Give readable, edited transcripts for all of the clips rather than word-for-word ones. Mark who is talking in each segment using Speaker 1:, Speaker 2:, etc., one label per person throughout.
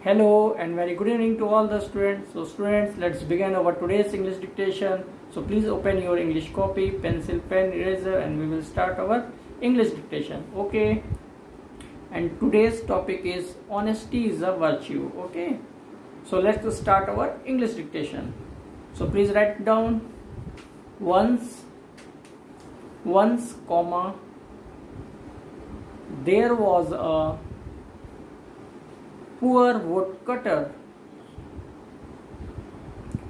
Speaker 1: Hello and very good evening to all the students. So students, let's begin our today's English dictation. So please open your English copy, pencil, pen, eraser, and we will start our English dictation. Okay. And today's topic is honesty is a virtue. Okay. So let's start our English dictation. So please write down once, comma, there was a poor woodcutter.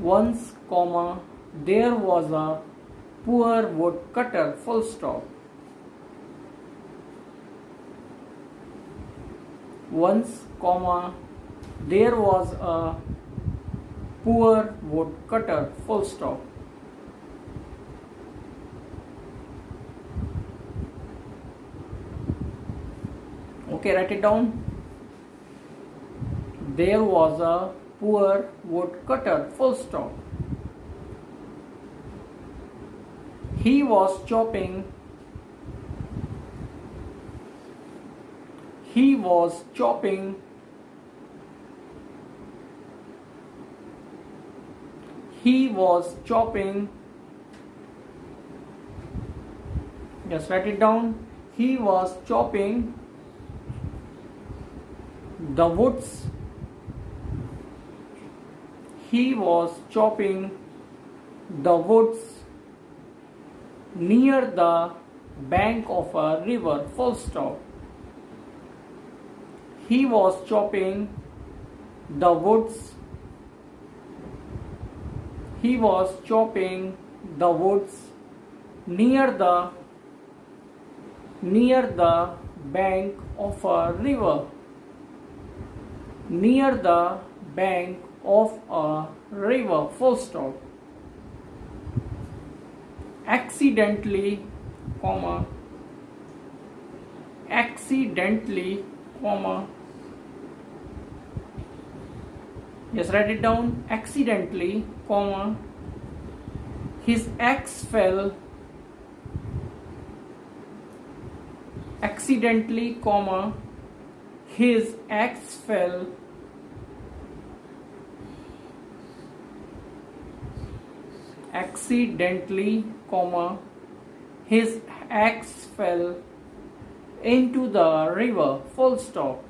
Speaker 1: Once, comma, there was a poor woodcutter. Full stop. Once, comma, there was a poor woodcutter. Full stop. Okay, write it down. There was a poor woodcutter. Full stop. He was chopping. He was chopping. He was chopping. Just write it down. He was chopping the woods. He was chopping the woods near the bank of a river. Full stop. He was chopping the woods. He was chopping the woods near the bank of a river. Near the bank of a river. Full stop. Accidentally, comma, accidentally, comma, just write it down. Accidentally, comma, his axe fell. Accidentally, comma, his axe fell. Accidentally, comma, his axe fell into the river. Full stop.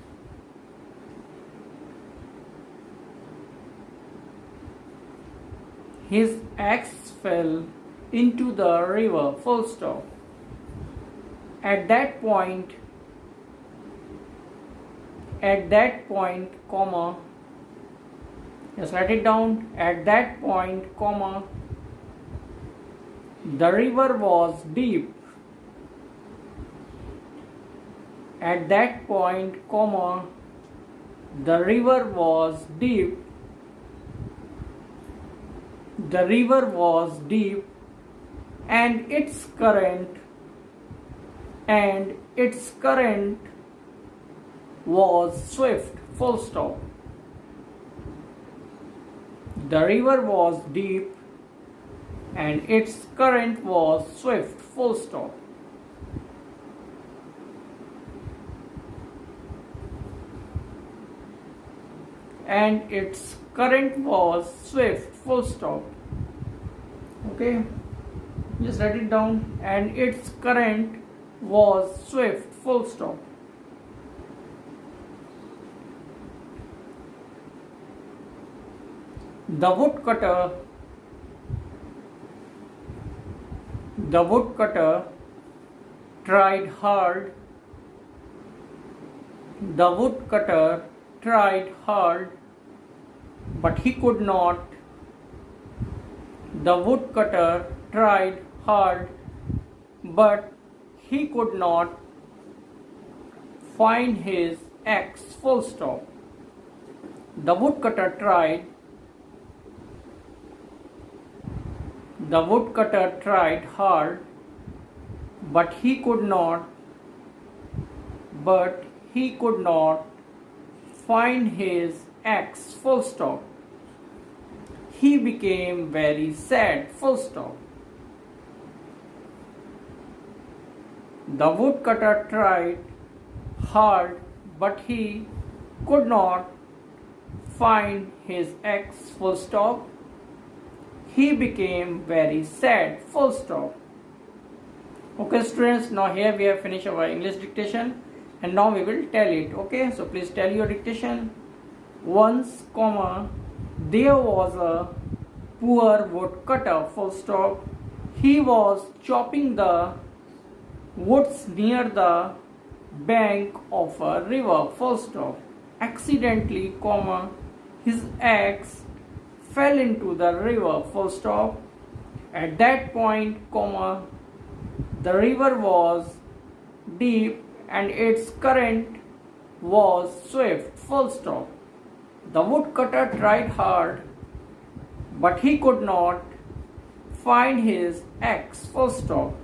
Speaker 1: His axe fell into the river. Full stop. At that point, comma, just write it down. At that point, comma, the river was deep. At that point, comma, the river was deep. The river was deep, and its current was swift. Full stop. The river was deep and its current was swift. Full stop. And its current was swift. Full stop. Okay, just write it down. And its current was swift. Full stop. The woodcutter tried hard. The woodcutter tried hard, but he could not. The woodcutter tried hard, but he could not find his axe. Full stop. The woodcutter tried. The woodcutter tried hard, but he could not find his axe. Full stop. He became very sad. Full stop. The woodcutter tried hard, but he could not find his ex, full stop, he became very sad, full stop. Okay students, now here we have finished our English dictation and now we will tell it. Okay, so please tell your dictation. Once, comma, there was a poor woodcutter, full stop. He was chopping the woods near the bank of a river, full stop. Accidentally, comma, his axe fell into the river, full stop. At that point, comma, the river was deep and its current was swift, full stop. The woodcutter tried hard, but he could not find his axe, full stop.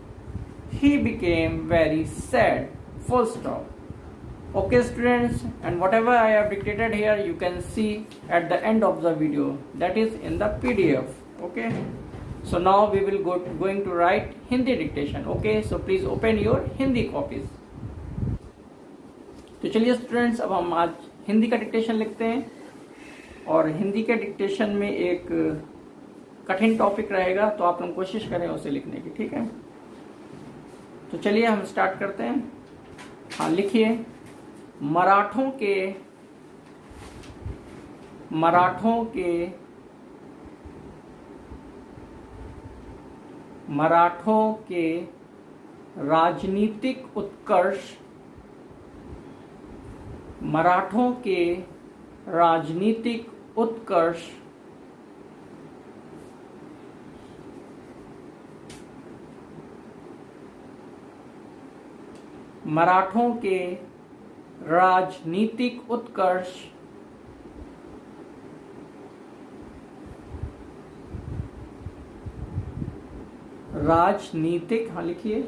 Speaker 1: He became very sad, full stop. Okay students, and whatever I have dictated here you can see at the end of the video, that is in the PDF. Okay, so now we will going to write Hindi dictation. Okay, so please open your Hindi copies. तो चलिए students, अब हम आज हिंदी का dictation लिखते हैं और हिंदी के डिक्टेशन में एक कठिन टॉपिक रहेगा, तो आप लोग कोशिश करें उसे लिखने की, ठीक है। तो चलिए हम स्टार्ट करते हैं। हाँ, लिखिए। मराठों के राजनीतिक उत्कर्ष, मराठों के राजनीतिक उत्कर्ष मराठों के राजनीतिक उत्कर्ष राजनीतिक, हाँ लिखिए,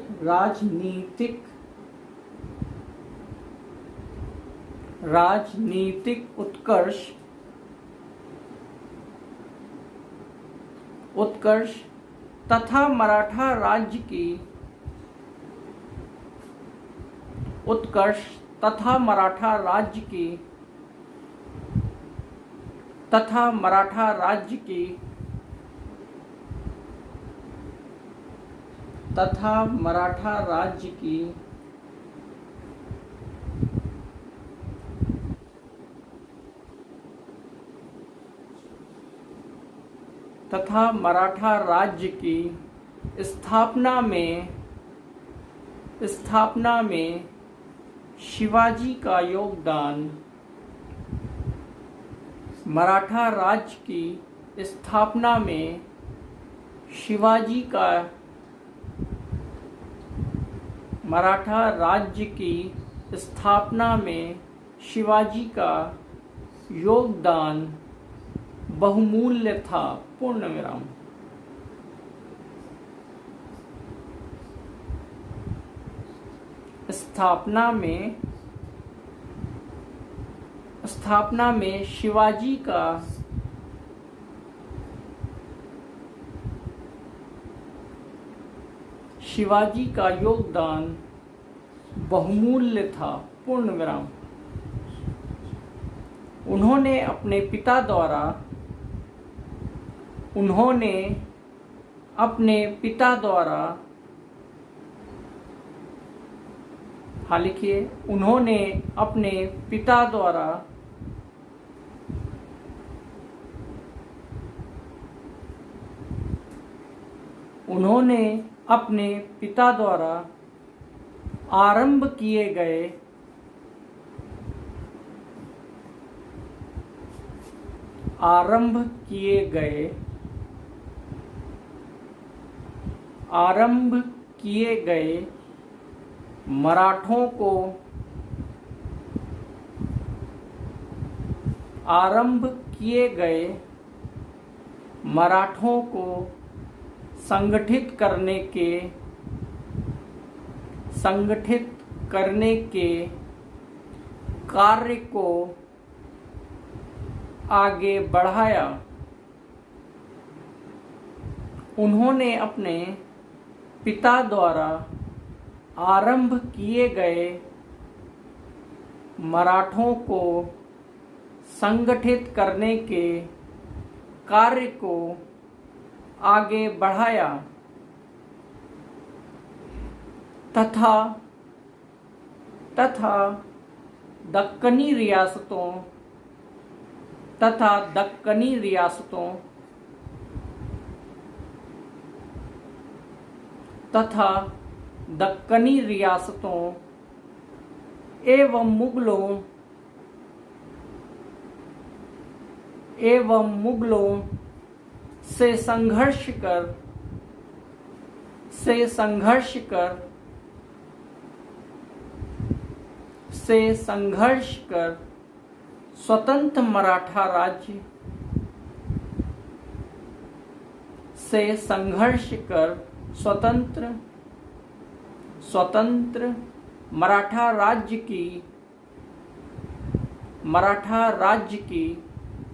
Speaker 1: राजनीतिक उत्कर्ष तथा मराठा राज्य की उत्कर्ष तथा मराठा राज्य की स्थापना में शिवाजी का योगदान, मराठा राज्य की स्थापना में शिवाजी का योगदान बहुमूल्य था, पूर्ण विराम। स्थापना में शिवाजी का योगदान बहुमूल्य था, पूर्ण विराम। उन्होंने अपने पिता द्वारा हाँ लिखिए, उन्होंने अपने पिता द्वारा आरंभ किए गए मराठों को संगठित करने के कार्य को आगे बढ़ाया। उन्होंने अपने पिता द्वारा आरंभ किए गए मराठों को संगठित करने के कार्य को आगे बढ़ाया तथा दक्कनी रियासतों एवं मुगलों से संघर्ष कर स्वतंत्र मराठा राज्य की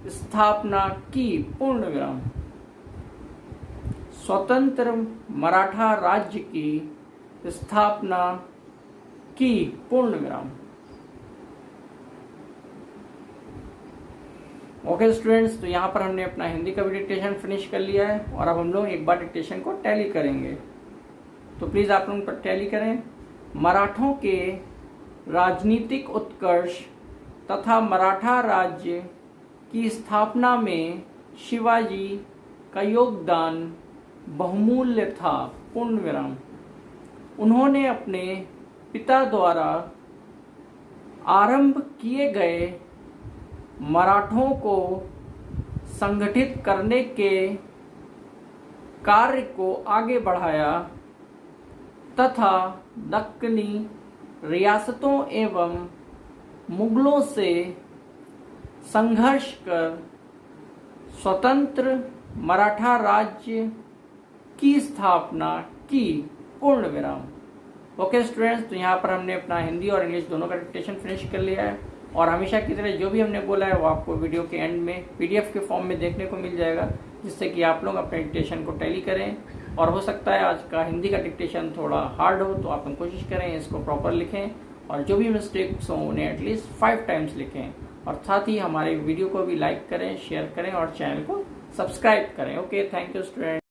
Speaker 1: स्थापना की। पूर्ण विराम। स्वतंत्र मराठा राज्य की स्थापना की। पूर्ण विराम। ओके स्टूडेंट्स, तो यहाँ पर हमने अपना हिंदी का भी डिक्टेशन फिनिश कर लिया है और अब हम लोग एक बार डिक्टेशन को टैली करेंगे। तो प्लीज आप लोग पर टैली करें। मराठों के राजनीतिक उत्कर्ष तथा मराठा राज्य की स्थापना में शिवाजी का योगदान बहुमूल्य था। पूर्ण विराम। उन्होंने अपने पिता द्वारा आरंभ किए गए मराठों को संगठित करने के कार्य को आगे बढ़ाया तथा दक्कनी रियासतों एवं मुगलों से संघर्ष कर स्वतंत्र मराठा राज्य की स्थापना की। पूर्ण विराम। ओके स्टूडेंट्स, तो यहाँ पर हमने अपना हिंदी और इंग्लिश दोनों का डिक्टेशन फिनिश कर लिया है और हमेशा की तरह जो भी हमने बोला है वो आपको वीडियो के एंड में PDF के फॉर्म में देखने को मिल जाएगा, जिससे कि आप लोग अपने डिक्टेशन को टैली करें। और हो सकता है आज का हिंदी का डिक्टेशन थोड़ा हार्ड हो, तो आप लोग कोशिश करें इसको प्रॉपर लिखें और जो भी मिस्टेक्स हों उन्हें एटलीस्ट 5 टाइम्स लिखें। और साथ ही हमारे वीडियो को भी लाइक करें, शेयर करें और चैनल को सब्सक्राइब करें। Okay, thank you student.